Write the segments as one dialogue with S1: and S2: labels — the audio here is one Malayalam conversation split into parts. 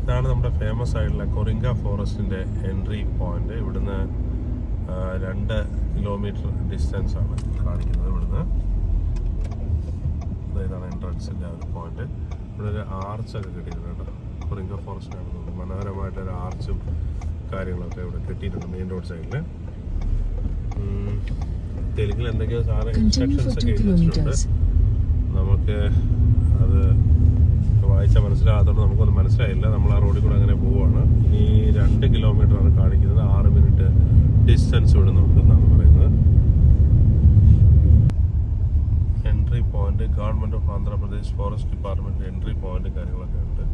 S1: ഇതാണ് നമ്മുടെ ഫേമസ് ആയിട്ടുള്ള കൊറിങ്ക ഫോറസ്റ്റിൻ്റെ എൻട്രി പോയിന്റ്. ഇവിടുന്ന് 2 കിലോമീറ്റർ ഡിസ്റ്റൻസ് ആണ് കാണിക്കുന്നത്. ഇവിടുന്ന് ഇതാണ് എൻട്രൻസിൻ്റെ ഒരു പോയിന്റ്. ഇവിടെ ഒരു ആർച്ചൊക്കെ കെട്ടിയിട്ടുണ്ട്. കൊറിങ്ക ഫോറസ്റ്റിനാണ് തോന്നുന്നത്. മനോഹരമായിട്ടൊരു ആർച്ചും കാര്യങ്ങളൊക്കെ ഇവിടെ കെട്ടിയിട്ടുണ്ട് മെയിൻ റോഡ് സൈഡിൽ. തെലുങ്കിൽ എന്തൊക്കെയോ സാധനം ഇൻസ്ട്രക്ഷൻസ് ഒക്കെ എഴുതി വെച്ചിട്ടുണ്ട്. നമുക്ക് അത് വായിച്ചാൽ മനസ്സിലാകാത്തതുകൊണ്ട് നമുക്കൊന്നും മനസ്സിലായില്ല. നമ്മൾ ആ റോഡിൽ കൂടെ അങ്ങനെ പോവുകയാണ്. ഇനി 2 കിലോമീറ്റർ ആണ് കാണിക്കുന്നത്. 6 മിനിറ്റ് ഡിസ്റ്റൻസ് ഇവിടുന്നുണ്ടെന്നാണ് പറയുന്നത്. Entry point government of Andhra Pradesh forest department entry point കാര്യങ്ങളൊക്കെ ഉണ്ട്.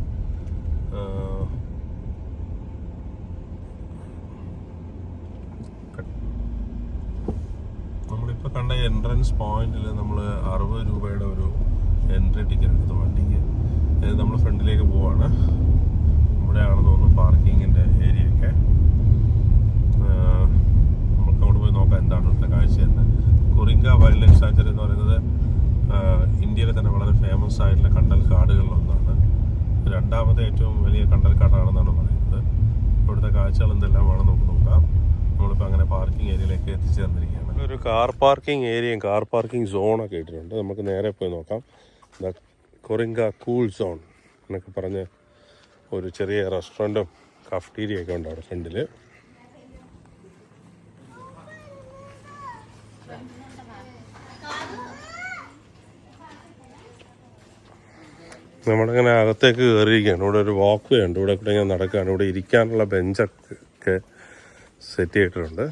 S1: നമ്മളിപ്പോൾ കണ്ട എൻട്രൻസ് പോയിന്റിൽ നമ്മൾ 60 രൂപയുടെ ഒരു എൻട്രി ടിക്കറ്റ് എടുത്തു വണ്ടിക്ക്. നമ്മൾ ഫ്രണ്ടിലേക്ക് പോവാണ്. ഇവിടെയാണ് തോന്നുന്നു പാർക്കിങ്ങിൻ്റെ ഏരിയ ഒക്കെ. നമുക്ക് അങ്ങോട്ട് പോയി നോക്കാം എന്താണ് ഇവിടുത്തെ കാഴ്ച എന്ന്. കൊറിങ്ക വൈൽഡ് ലൈഫ് സാങ്ച്വറി എന്ന് പറയുന്നത് ഇന്ത്യയിലെ തന്നെ വളരെ ഫേമസ് ആയിട്ടുള്ള കണ്ടൽ കാടുകളിലൊന്നാണ്. 2ാമത്തെ ഏറ്റവും വലിയ കണ്ടൽ കാടാണെന്നാണ് പറയുന്നത്. ഇവിടുത്തെ കാഴ്ചകൾ എന്തെല്ലാമാണ് നമുക്ക് നോക്കാം. നമ്മളിപ്പോൾ അങ്ങനെ പാർക്കിംഗ് ഏരിയയിലേക്ക് എത്തിച്ചേർന്നിരിക്കുകയാണ്. ഒരു കാർ പാർക്കിംഗ് ഏരിയയും കാർ പാർക്കിംഗ് സോണൊക്കെ ഇട്ടിട്ടുണ്ട്. നമുക്ക് നേരെ പോയി നോക്കാം. കൊറിങ്ക കൂൾ സോൺ എന്നൊക്കെ പറഞ്ഞ് ഒരു ചെറിയ റെസ്റ്റോറൻറ്റും കഫ്റ്റീരിയൊക്കെ ഉണ്ട് അവിടെ ഫ്രണ്ടിൽ. നമ്മളിങ്ങനെ അകത്തേക്ക് കയറിയിരിക്കുകയാണ്. ഇവിടെ ഒരു വാക്ക് വേ ഉണ്ട്. ഇവിടെ കൂടെ ഇങ്ങനെ നടക്കുകയാണ്. ഇവിടെ ഇരിക്കാനുള്ള ബെഞ്ചൊക്കെ സെറ്റ് ചെയ്തിട്ടുണ്ട്.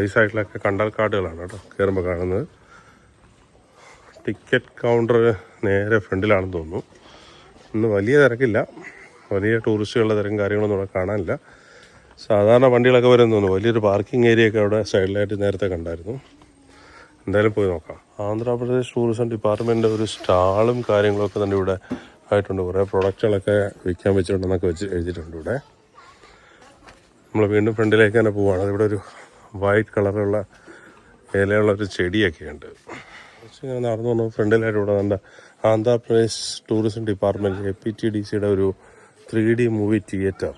S1: ഈ സൈഡിലൊക്കെ കണ്ടൽക്കാടുകളാണ് കേട്ടോ കയറുമ്പോൾ കാണുന്നത്. ടിക്കറ്റ് കൗണ്ടർ നേരെ ഫ്രണ്ടിലാണെന്ന് തോന്നുന്നു. ഇന്ന് വലിയ തിരക്കില്ല. വലിയ ടൂറിസ്റ്റുകളുടെ തിരക്കും കാര്യങ്ങളൊന്നും ഇവിടെ കാണാനില്ല. സാധാരണ വണ്ടികളൊക്കെ വരുമെന്ന് തോന്നുന്നു. വലിയൊരു പാർക്കിംഗ് ഏരിയയൊക്കെ അവിടെ സൈഡിലായിട്ട് നേരത്തെ കണ്ടായിരുന്നു. എന്തായാലും പോയി നോക്കാം. ആന്ധ്രാപ്രദേശ് ടൂറിസം ഡിപ്പാർട്ട്മെൻറ്റിൻ്റെ ഒരു സ്റ്റാളും കാര്യങ്ങളൊക്കെ തന്നെ ഇവിടെ ആയിട്ടുണ്ട്. കുറേ പ്രൊഡക്റ്റുകളൊക്കെ വിൽക്കാൻ വെച്ചിട്ടുണ്ടെന്നൊക്കെ എഴുതിയിട്ടുണ്ട് ഇവിടെ. നമ്മൾ വീണ്ടും ഫ്രണ്ടിലേക്ക് തന്നെ പോവുകയാണ്. ഇവിടെ ഒരു വൈറ്റ് കളറുള്ള ഇലയുള്ളൊരു ചെടിയൊക്കെ ഉണ്ട്. ഇങ്ങനെ നടന്നു വന്നു. ഫ്രണ്ടിലായിട്ട് ഇവിടെ നല്ല ആന്ധ്രാപ്രദേശ് ടൂറിസം ഡിപ്പാർട്ട്മെൻറ്റ് APTDCയുടെ ഒരു 3D മൂവി തിയേറ്റർ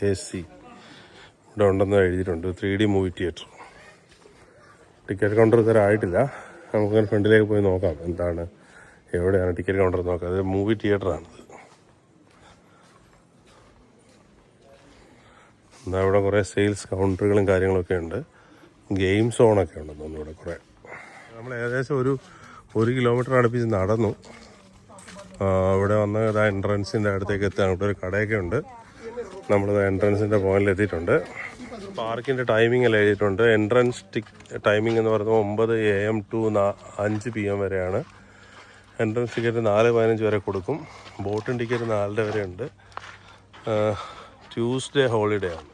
S1: AC ഇവിടെ ഉണ്ടെന്ന് എഴുതിയിട്ടുണ്ട്. 3D movie theatre. Ticket counter ഇതുവരെ ആയിട്ടില്ല. നമുക്കങ്ങനെ ഫ്രണ്ടിലേക്ക് പോയി നോക്കാം എന്താണ് എവിടെയാണ് ടിക്കറ്റ് കൗണ്ടർ നോക്കാം. അത് മൂവി തിയേറ്ററാണിത്. എന്നാൽ ഇവിടെ കുറേ സെയിൽസ് കൗണ്ടറുകളും കാര്യങ്ങളൊക്കെ ഉണ്ട്. ഗെയിം സോണൊക്കെ ഉണ്ടെന്ന് തോന്നുന്നു ഇവിടെ കുറേ. നമ്മൾ ഏകദേശം ഒരു കിലോമീറ്റർ അടുപ്പിച്ച് നടന്നു. ഇവിടെ വന്ന് എൻട്രൻസിൻ്റെ അടുത്തേക്ക് എത്തുകയാണ്. ഇവിടെ ഒരു കടയൊക്കെ ഉണ്ട്. നമ്മളിത് എൻട്രൻസിൻ്റെ പോയിന്റിൽ എത്തിയിട്ടുണ്ട്. പാർക്കിൻ്റെ ടൈമിംഗ് എല്ലാം എഴുതിയിട്ടുണ്ട്. എൻട്രൻസ് ടൈമിംഗ് എന്ന് പറയുന്നത് 9 AM to 5 PM വരെയാണ്. എൻട്രൻസ് ടിക്കറ്റ് 4:15 വരെ കൊടുക്കും. ബോട്ടിംഗ് ടിക്കറ്റ് 4:30 വരെ ഉണ്ട്. ട്യൂസ്ഡേ ഹോളിഡേ ആണ്.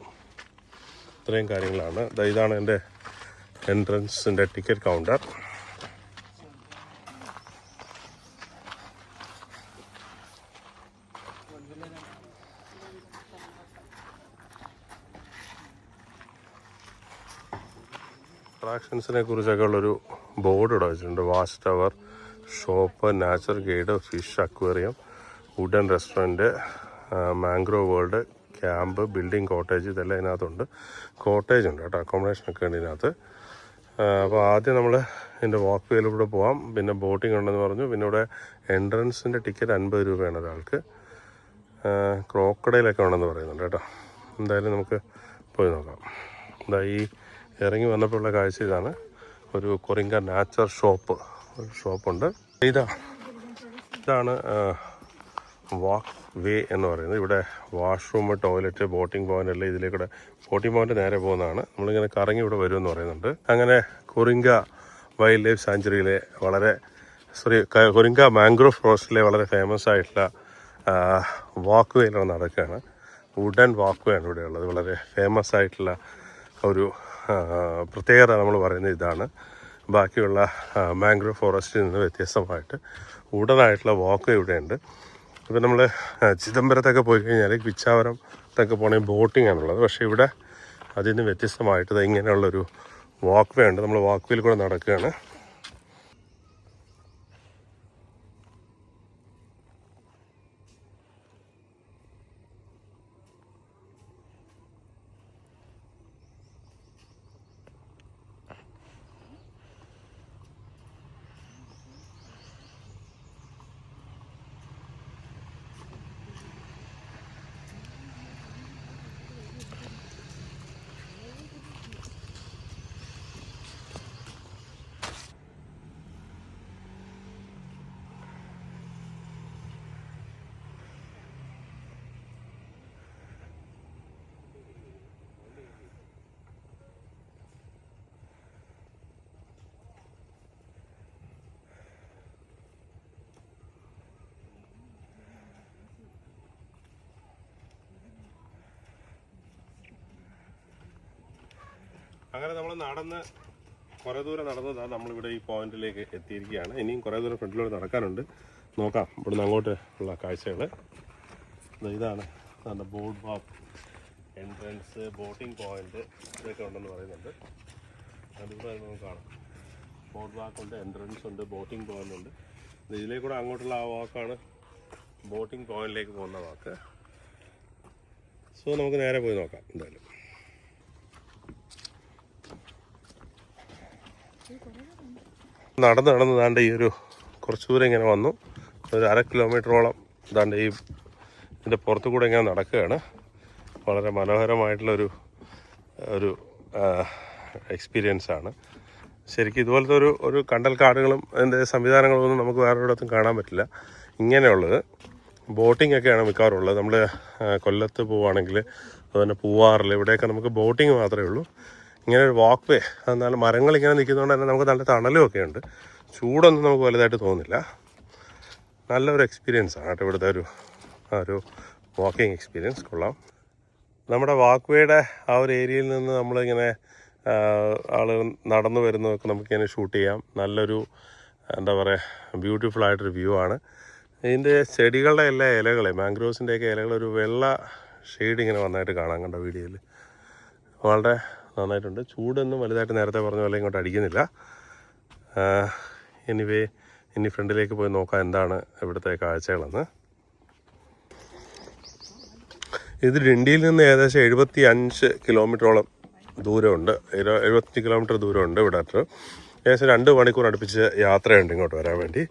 S1: ഇത്രയും കാര്യങ്ങളാണ്. ഇതാണ് എൻ്റെ എൻട്രൻസിൻ്റെ ടിക്കറ്റ് കൗണ്ടർ. അട്രാക്ഷൻസിനെ കുറിച്ചൊക്കെ ഉള്ളൊരു ബോർഡ് ഇവിടെ വെച്ചിട്ടുണ്ട്. Watch tower, shop, natural guide, fish aquarium, wooden restaurant, mangrove world, camp, building, cottage ഇതെല്ലാം ഇതിനകത്തുണ്ട്. കോട്ടേജ് ഉണ്ട് കേട്ടോ, അക്കോമഡേഷനൊക്കെ ഉണ്ട് ഇതിനകത്ത്. അപ്പോൾ ആദ്യം നമ്മൾ ഇതിൻ്റെ വാക്ക് വേയിലൂടെ പോകാം. പിന്നെ ബോട്ടിംഗ് ഉണ്ടെന്ന് പറഞ്ഞു. പിന്നെ ഇവിടെ എൻട്രൻസിൻ്റെ ടിക്കറ്റ് 50 രൂപയാണ് ഒരാൾക്ക്. ക്രോക്കഡൈലൊക്കെ ഉണ്ടെന്ന് പറയുന്നുണ്ട് കേട്ടോ. എന്തായാലും നമുക്ക് പോയി നോക്കാം. എന്താ ഈ ഇറങ്ങി വന്നപ്പോഴുള്ള കാഴ്ച ഇതാണ്. ഒരു കൊറിങ്ക നാച്ചർ ഷോപ്പുണ്ട്. ഇതാണ് വാക്ക് വേ എന്ന് പറയുന്നത്. ഇവിടെ വാഷ്റൂം, ടോയ്ലറ്റ്, ബോട്ടിംഗ് പോയിന്റ് എല്ലാം ഇതിലേക്കൂടെ. ബോട്ടിംഗ് പോയിന്റ് നേരെ പോകുന്നതാണ്. നമ്മളിങ്ങനെ കറങ്ങി ഇവിടെ വരുമെന്ന് പറയുന്നുണ്ട്. അങ്ങനെ Coringa wild life സാങ്ച്വറിയിലെ Coringa mangrove ഫോറസ്റ്റിലെ വളരെ ഫേമസ് ആയിട്ടുള്ള വാക്ക് വേയിലാണ് നടക്കുകയാണ്. വുഡൻ വാക്ക് വേ ആണ് ഇവിടെ ഉള്ളത്. വളരെ ഫേമസ് ആയിട്ടുള്ള ഒരു പ്രത്യേകത നമ്മൾ പറയുന്നത് ഇതാണ്. ബാക്കിയുള്ള മാംഗ്രോവ് ഫോറസ്റ്റിൽ നിന്ന് വ്യത്യസ്തമായിട്ട് വുഡനായിട്ടുള്ള വാക്ക് ഇവിടെയുണ്ട്. ഇപ്പം നമ്മൾ ചിദംബരത്തൊക്കെ പോയി കഴിഞ്ഞാൽ പിച്ചാവരത്തൊക്കെ പോകണമെങ്കിൽ ബോട്ടിംഗ് ആണുള്ളത്. പക്ഷേ ഇവിടെ അതിൽ നിന്ന് വ്യത്യസ്തമായിട്ട് ഇങ്ങനെയുള്ളൊരു വാക്ക് വേ ഉണ്ട്. നമ്മൾ വാക്ക് വേയിൽ കൂടെ നടക്കുകയാണ്. അങ്ങനെ നമ്മൾ നടന്ന് കുറേ ദൂരം നടന്നതാണ് നമ്മളിവിടെ ഈ പോയിന്റിലേക്ക് എത്തിയിരിക്കുകയാണ്. ഇനിയും കുറേ ദൂരം ഫ്രണ്ടിലൂടെ നടക്കാനുണ്ട്. നോക്കാം ഇവിടുന്ന് അങ്ങോട്ട് ഉള്ള കാഴ്ചകൾ. ഇതാണ് ബോർഡ് വാക്ക് എൻട്രൻസ്, ബോട്ടിംഗ് പോയിന്റ് ഇതൊക്കെ ഉണ്ടെന്ന് പറയുന്നുണ്ട്. അതിവിടെ നമുക്ക് കാണാം. ബോർഡ് വാക്കുണ്ട്, എൻട്രൻസ് ഉണ്ട്, ബോട്ടിംഗ് പോയിന്റ് ഉണ്ട്. ഇതിലേക്കൂടെ അങ്ങോട്ടുള്ള ആ വാക്കാണ് ബോട്ടിംഗ് പോയിന്റിലേക്ക് പോകുന്ന വാക്ക്. സോ നമുക്ക് നേരെ പോയി നോക്കാം. എന്തായാലും നടന്ന് ദാണ്ട് ഈ ഒരു കുറച്ച് ദൂരം ഇങ്ങനെ വന്നു. ഒരു 1/2 കിലോമീറ്ററോളം ദാണ്ട് ഈ ഇതിൻ്റെ പുറത്തു കൂടെ ഇങ്ങനെ നടക്കുകയാണ്. വളരെ മനോഹരമായിട്ടുള്ളൊരു എക്സ്പീരിയൻസാണ്. ശരിക്കും ഇതുപോലത്തെ ഒരു കണ്ടൽ കാടുകളും അതിൻ്റെ സംവിധാനങ്ങളൊന്നും നമുക്ക് വേറെ ഒരിടത്തും കാണാൻ പറ്റില്ല. ഇങ്ങനെയുള്ളത് ബോട്ടിംഗ് ഒക്കെയാണ് മിക്കവാറും ഉള്ളത്. നമ്മൾ കൊല്ലത്ത് പോവുകയാണെങ്കിൽ അതുപോലെ പൂവാറിൽ ഇവിടെയൊക്കെ നമുക്ക് ബോട്ടിങ് മാത്രമേ ഉള്ളൂ. ഇങ്ങനെ ഒരു വാക്ക് വേ, എന്നാൽ മരങ്ങളിങ്ങനെ നിൽക്കുന്നതുകൊണ്ട് തന്നെ നമുക്ക് നല്ല തണലും ഒക്കെ ഉണ്ട്. ചൂടൊന്നും നമുക്ക് വലുതായിട്ട് തോന്നില്ല. നല്ലൊരു എക്സ്പീരിയൻസാണ് കേട്ടോ ഇവിടുത്തെ ഒരു വാക്കിംഗ് എക്സ്പീരിയൻസ്. കൊള്ളാം. നമ്മുടെ വാക്ക് വേയുടെ ആ ഒരു ഏരിയയിൽ നിന്ന് നമ്മളിങ്ങനെ ആളുകൾ നടന്നു വരുന്നതൊക്കെ നമുക്കിങ്ങനെ ഷൂട്ട് ചെയ്യാം. നല്ലൊരു എന്താ പറയുക, ബ്യൂട്ടിഫുൾ ആയിട്ടൊരു വ്യൂ ആണ്. ഇതിൻ്റെ ചെടികളുടെ എല്ലാ ഇലകളെ, മാംഗ്രോവ്സിൻ്റെയൊക്കെ ഇലകൾ ഒരു വെള്ള ഷെയ്ഡ് ഇങ്ങനെ വന്നായിട്ട് കാണാം കണ്ട വീഡിയോയിൽ. വളരെ നന്നായിട്ടുണ്ട്. ചൂടൊന്നും വലുതായിട്ട് നേരത്തെ പറഞ്ഞ പോലെ ഇങ്ങോട്ട് അടിക്കുന്നില്ല. ഇനി ഫ്രണ്ടിലേക്ക് പോയി നോക്കാം എന്താണ് ഇവിടുത്തെ കാഴ്ചകളെന്ന്. ഇത് ഡിണ്ടിയിൽ നിന്ന് ഏകദേശം 75 കിലോമീറ്ററോളം ദൂരമുണ്ട്. 75 കിലോമീറ്റർ ദൂരമുണ്ട് ഇവിടെ. ഏകദേശം 2 മണിക്കൂർ അടുപ്പിച്ച് യാത്രയുണ്ട് ഇങ്ങോട്ട് വരാൻ വേണ്ടി.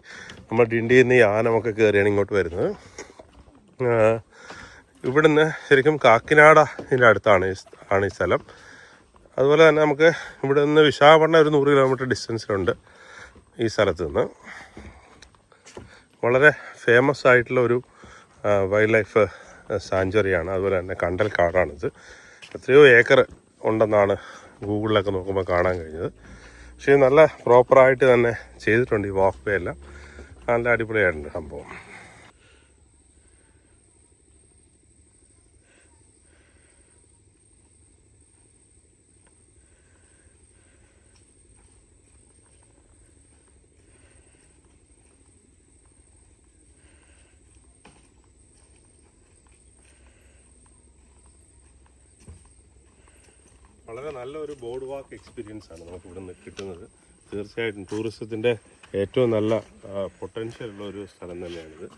S1: നമ്മൾ ഡിണ്ടിയിൽ നിന്ന് ഈ ആനമൊക്കെ കയറിയാണ് ഇങ്ങോട്ട് വരുന്നത്. ഇവിടുന്ന് ശരിക്കും കാക്കിനാട ഇതിൻ്റെ അടുത്താണ് ഈ സ്ഥലം. അതുപോലെ തന്നെ നമുക്ക് ഇവിടെ നിന്ന് വിശാഖപട്ടണം ഒരു 100 കിലോമീറ്റർ ഡിസ്റ്റൻസിലുണ്ട് ഈ സ്ഥലത്ത് നിന്ന്. വളരെ ഫേമസ് ആയിട്ടുള്ള ഒരു വൈൽഡ് ലൈഫ് സാങ്ച്വറിയാണ്. അതുപോലെ തന്നെ കണ്ടൽ കാടാണിത്. എത്രയോ ഏക്കർ ഉണ്ടെന്നാണ് ഗൂഗിളിലൊക്കെ നോക്കുമ്പോൾ കാണാൻ കഴിഞ്ഞത്. പക്ഷേ നല്ല പ്രോപ്പറായിട്ട് തന്നെ ചെയ്തിട്ടുണ്ട് ഈ വാക്ക് വേ എല്ലാം. നല്ല അടിപൊളിയായിട്ടുണ്ട് സംഭവം. വളരെ നല്ലൊരു ബോർഡ് വാക്ക് എക്സ്പീരിയൻസ് ആണ് നമുക്ക് ഇവിടെ നിന്ന് കിട്ടുന്നത്. തീർച്ചയായിട്ടും ടൂറിസത്തിൻ്റെ ഏറ്റവും നല്ല പൊട്ടൻഷ്യൽ ഉള്ള ഒരു സ്ഥലം തന്നെയാണിത്.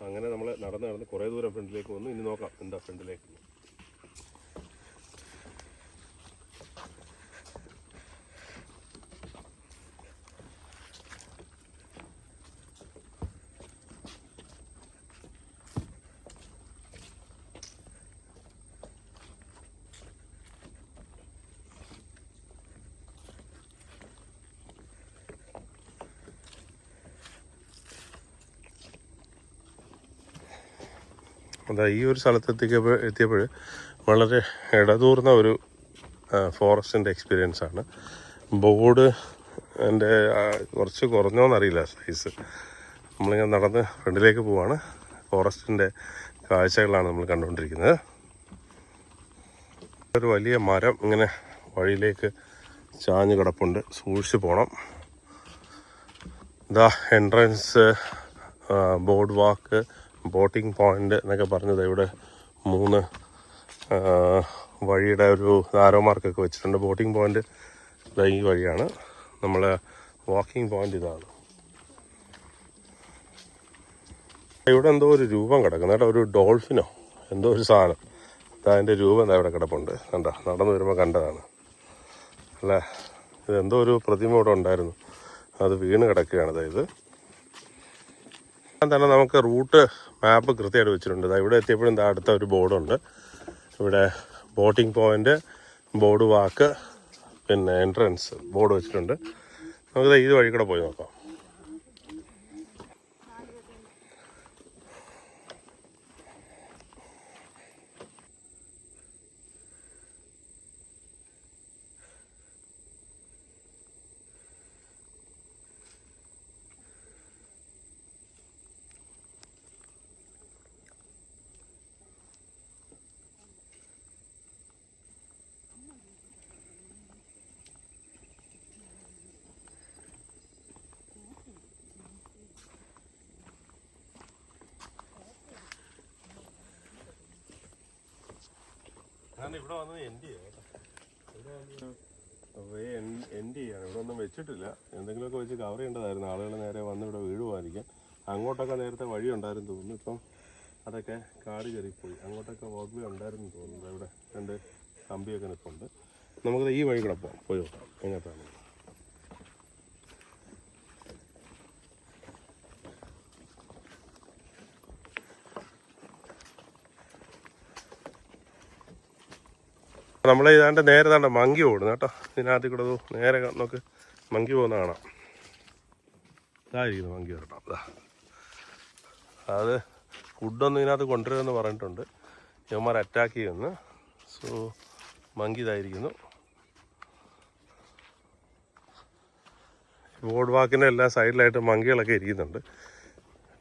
S1: അങ്ങനെ നമ്മൾ നടന്ന് കുറേ ദൂരം ഫ്രണ്ടിലേക്ക് വന്നു. ഇനി നോക്കാം എന്താ ഫ്രണ്ടിലേക്ക്. അതാ ഈ ഒരു സ്ഥലത്ത് എത്തിയപ്പോൾ വളരെ ഇടതൂർന്ന ഒരു ഫോറസ്റ്റിൻ്റെ എക്സ്പീരിയൻസ് ആണ്. ബോർഡ് എൻ്റെ കുറച്ച് കുറഞ്ഞോന്നറിയില്ല സൈസ്. നമ്മളിങ്ങനെ നടന്ന് ഫ്രണ്ടിലേക്ക് പോവാണ്. ഫോറസ്റ്റിൻ്റെ കാഴ്ചകളാണ് നമ്മൾ കണ്ടുകൊണ്ടിരിക്കുന്നത്. ഒരു വലിയ മരം ഇങ്ങനെ വഴിയിലേക്ക് ചാഞ്ഞ് കിടപ്പുണ്ട്. സൂക്ഷിച്ച് പോകണം. ഇതാ എൻട്രൻസ്, ബോർഡ് വാക്ക്, ബോട്ടിംഗ് പോയിന്റ് എന്നൊക്കെ പറഞ്ഞത് ഇവിടെ 3 വഴിയുടെ ഒരു ആരോ മാർക്കൊക്കെ വെച്ചിട്ടുണ്ട്. ബോട്ടിംഗ് പോയിന്റ് ഈ വഴിയാണ്. നമ്മൾ വാക്കിംഗ് പോയിന്റ് ഇതാണ്. ഇവിടെ എന്തോ ഒരു രൂപം കിടക്കുന്നു കേട്ടോ. ഒരു ഡോൾഫിനോ എന്തോ ഒരു സാധനം. അതിൻ്റെ രൂപം എന്താ ഇവിടെ കിടപ്പുണ്ട്. കണ്ടോ, നടന്നു വരുമ്പോൾ കണ്ടതാണ് അല്ലേ. ഇതെന്തോ ഒരു പ്രതിമ ഇവിടെ ഉണ്ടായിരുന്നു, അത് വീണ് കിടക്കുകയാണ്. അതായത് തന്നെ നമുക്ക് റൂട്ട് മാപ്പ് കൃത്യമായിട്ട് വെച്ചിട്ടുണ്ട്. ഇവിടെ എത്തിയപ്പോഴും അടുത്ത ഒരു ബോർഡുണ്ട്. ഇവിടെ ബോട്ടിംഗ് പോയിന്റ്, ബോർഡ് വാക്ക്, പിന്നെ എൻട്രൻസ് ബോർഡ് വെച്ചിട്ടുണ്ട്. നമുക്ക് ഇത് വഴി കൂടെ പോയി നോക്കാം. ഇവിടെ വന്നത് എൻഡ് ചെയ്യാം കേട്ടോ. എൻഡ് ചെയ്യാണ്. ഇവിടെ ഒന്നും വെച്ചിട്ടില്ല. എന്തെങ്കിലുമൊക്കെ വെച്ച് കവർ ചെയ്യേണ്ടതായിരുന്നു. ആളുകൾ നേരെ വന്ന് ഇവിടെ വീഴുമായിരിക്കാം. അങ്ങോട്ടൊക്കെ നേരത്തെ വഴി ഉണ്ടായിരുന്നു തോന്നുന്നു. ഇപ്പം അതൊക്കെ കാട് കയറിപ്പോയി. അങ്ങോട്ടൊക്കെ വോക്ക് വേ ഉണ്ടായിരുന്നു തോന്നുന്നു. ഇവിടെ 2 കമ്പിയൊക്കെ നിൽപ്പുണ്ട്. നമുക്കത് ഈ വഴി കൂടെ പോകാം. പോയി നോക്കാം എങ്ങനത്താണ്. നമ്മൾ ഇതാണ്ട് നേരെ താണ്ട മങ്കി ഓടുന്നു കേട്ടോ. ഇതിനകത്ത് കൂടെ നേരെ നോക്ക് മങ്കി പോകുന്ന കാണാം. ഇതായിരിക്കുന്നു മങ്കി കേട്ടോ. അതാ അത് ഫുഡൊന്നും ഇതിനകത്ത് കൊണ്ടുവരുമെന്ന് പറഞ്ഞിട്ടുണ്ട്. ഇവന്മാർ അറ്റാക്ക് ചെയ്യുന്നു. So monkey ഇതായിരിക്കുന്നു. ബോർഡ് വാക്കിൻ്റെ എല്ലാ സൈഡിലായിട്ട് മങ്കികളൊക്കെ ഇരിക്കുന്നുണ്ട്.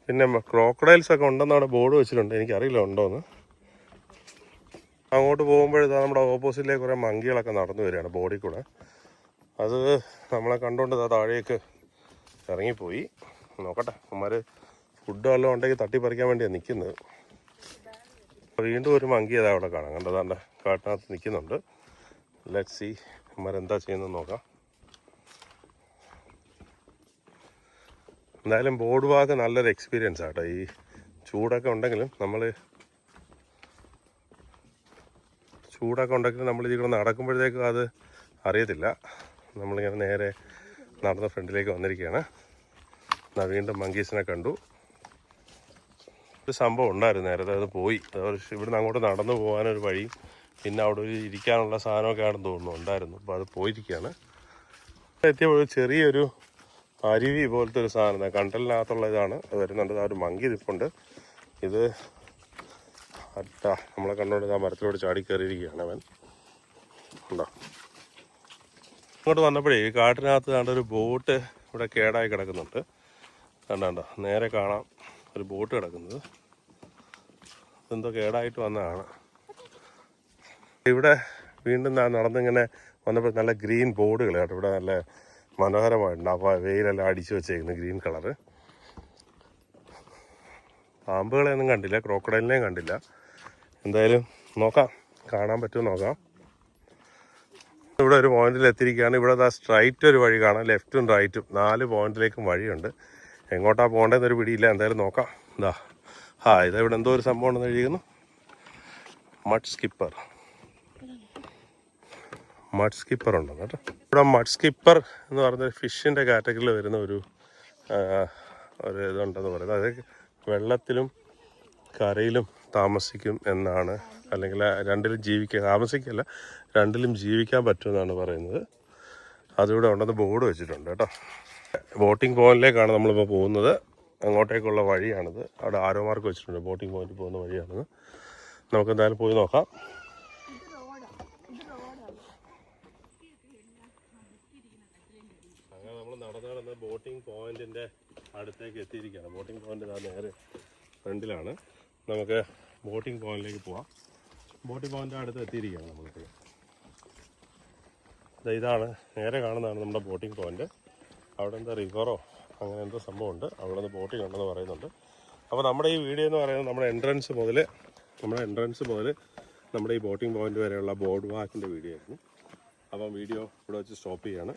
S1: പിന്നെ ക്രോക്കഡൈൽസ് ഒക്കെ ഉണ്ടെന്ന് അവിടെ ബോർഡ് വെച്ചിട്ടുണ്ട്. എനിക്കറിയില്ല ഉണ്ടോയെന്ന്. അങ്ങോട്ട് പോകുമ്പോഴത്തേക്ക് നമ്മുടെ ഓപ്പോസിറ്റിലേക്ക് കുറേ മങ്കികളൊക്കെ നടന്നു വരികയാണ് ബോർഡിൽ കൂടെ. അത് നമ്മളെ കണ്ടുകൊണ്ട് താഴേക്ക് ഇറങ്ങിപ്പോയി. നോക്കട്ടെ, അവന്മാർ ഫുഡ് വല്ലതും ഉണ്ടെങ്കിൽ തട്ടിപ്പറിക്കാൻ വേണ്ടിയാണ് നിൽക്കുന്നത്. വീണ്ടും ഒരു മങ്കി അതാ അവിടെ കാണാം. കണ്ടതാണ്ട് കാട്ടിനകത്ത് നിൽക്കുന്നുണ്ട്. ലെറ്റ്സ് സീ അവന്മാരെന്താ ചെയ്യുന്നത് നോക്കാം. എന്തായാലും ബോർഡ് വാക്ക് നല്ലൊരു എക്സ്പീരിയൻസ് ആട്ടോ. ഈ ചൂടൊക്കെ ഉണ്ടെങ്കിലും നമ്മളിതിൽ നടക്കുമ്പോഴത്തേക്കും അത് അറിയത്തില്ല. നമ്മളിങ്ങനെ നേരെ നടന്ന ഫ്രണ്ടിലേക്ക് വന്നിരിക്കുകയാണ്. വീണ്ടും മങ്കീസിനെ കണ്ടു. ഒരു സംഭവം ഉണ്ടായിരുന്നു നേരത്തെ, അത് പോയി. ഇവിടുന്ന് അങ്ങോട്ട് നടന്നു പോകാനൊരു വഴിയും പിന്നെ അവിടെ ഒരു ഇരിക്കാനുള്ള സാധനമൊക്കെ ആണെന്ന് തോന്നുന്നു ഉണ്ടായിരുന്നു. അപ്പോൾ അത് പോയിരിക്കുകയാണ്. എത്തിയപ്പോൾ ചെറിയൊരു അരുവി പോലത്തെ ഒരു സാധനം കണ്ടലിനകത്തുള്ള ഇതാണ് അത് വരുന്നുണ്ട്. ആ ഒരു മങ്കി നിൽപ്പുണ്ട്. ഇത് നമ്മളെ കണ്ടുകൊണ്ട് ആ മരത്തിലോട് ചാടി കയറിയിരിക്കുകയാണ് അവൻ. ഉണ്ടോ ഇങ്ങോട്ട് വന്നപ്പോഴേ ഈ കാട്ടിനകത്ത് കണ്ടൊരു ബോട്ട് ഇവിടെ കേടായി കിടക്കുന്നുണ്ട്. കണ്ടോ നേരെ കാണാം ഒരു ബോട്ട് കിടക്കുന്നത്. എന്തോ കേടായിട്ട് വന്നതാണ്. ഇവിടെ വീണ്ടും നടന്നിങ്ങനെ വന്നപ്പോൾ നല്ല ഗ്രീൻ ബോർഡുകൾ കേട്ടോ. ഇവിടെ നല്ല മനോഹരമായിട്ടുണ്ട്. അപ്പോൾ വെയിലെല്ലാം അടിച്ചു വെച്ചേക്കുന്നു ഗ്രീൻ കളറ്. പാമ്പുകളെയൊന്നും കണ്ടില്ല, ക്രോക്കഡൈലിനെയും കണ്ടില്ല. എന്തായാലും നോക്കാം, കാണാൻ പറ്റുമോ നോക്കാം. ഇവിടെ ഒരു പോയിന്റിൽ എത്തിയിരിക്കുകയാണ്. ഇവിടെ സ്ട്രൈറ്റ് ഒരു വഴി കാണാം, ലെഫ്റ്റും റൈറ്റും 4 പോയിന്റിലേക്കും വഴിയുണ്ട്. എങ്ങോട്ടാണ് പോകേണ്ടതെന്നൊരു പിടിയില്ല. എന്തായാലും നോക്കാം. ഇതെവിടെ എന്തോ ഒരു സംഭവം ഉണ്ടെന്ന് എഴുതിയിരുന്നു. മഡ് സ്കിപ്പർ ഉണ്ടെന്ന് കേട്ടോ. ഇവിടെ മഡ് സ്കിപ്പർ എന്ന് പറഞ്ഞ ഫിഷിൻ്റെ കാറ്റഗറിയിൽ വരുന്ന ഒരു ഇതുണ്ടെന്ന് പറയുന്നത്. അത് വെള്ളത്തിലും കരയിലും താമസിക്കും എന്നാണ്, അല്ലെങ്കിൽ രണ്ടിലും താമസിക്കല്ല, രണ്ടിലും ജീവിക്കാൻ പറ്റുമെന്നാണ് പറയുന്നത്. അതിവിടെ ഉണ്ടെന്ന് ബോർഡ് വെച്ചിട്ടുണ്ട് കേട്ടോ. ബോട്ടിംഗ് പോയിന്റിലേക്കാണ് നമ്മളിപ്പോൾ പോകുന്നത്. അങ്ങോട്ടേക്കുള്ള വഴിയാണിത്. അവിടെ ആരോ മാർക്ക് വെച്ചിട്ടുണ്ട്. ബോട്ടിംഗ് പോയിന്റിൽ പോകുന്ന വഴിയാണിത്. നമുക്ക് എന്തായാലും പോയി നോക്കാം. അങ്ങനെ നമ്മൾ നടന്ന് ബോട്ടിംഗ് പോയിന്റിൻ്റെ അടുത്തേക്ക് എത്തിയിരിക്കുകയാണ്. ബോട്ടിംഗ് പോയിന്റ് നേരെ ഫ്രണ്ടിലാണ്. നമുക്ക് ബോട്ടിംഗ് പോയിന്റിലേക്ക് പോവാം. ബോട്ടിംഗ് പോയിന്റ് അടുത്ത് എത്തിയിരിക്കുകയാണ് നമ്മളിപ്പോൾ. ഇതാണ് നേരെ കാണുന്നതാണ് നമ്മുടെ ബോട്ടിംഗ് പോയിന്റ്. അവിടെ എന്താ റിവറോ അങ്ങനെ എന്തോ സംഭവമുണ്ട്. അവിടെ നിന്ന് ബോട്ടിംഗ് ഉണ്ടെന്ന് പറയുന്നുണ്ട്. അപ്പോൾ നമ്മുടെ ഈ വീഡിയോ എന്ന് പറയുന്നത് നമ്മുടെ എൻട്രൻസ് മുതൽ നമ്മുടെ ഈ ബോട്ടിംഗ് പോയിന്റ് വരെയുള്ള ബോർഡ് വാക്കിൻ്റെ വീഡിയോ ആയിരുന്നു. അപ്പം വീഡിയോ ഇവിടെ വെച്ച് സ്റ്റോപ്പ് ചെയ്യാണ്.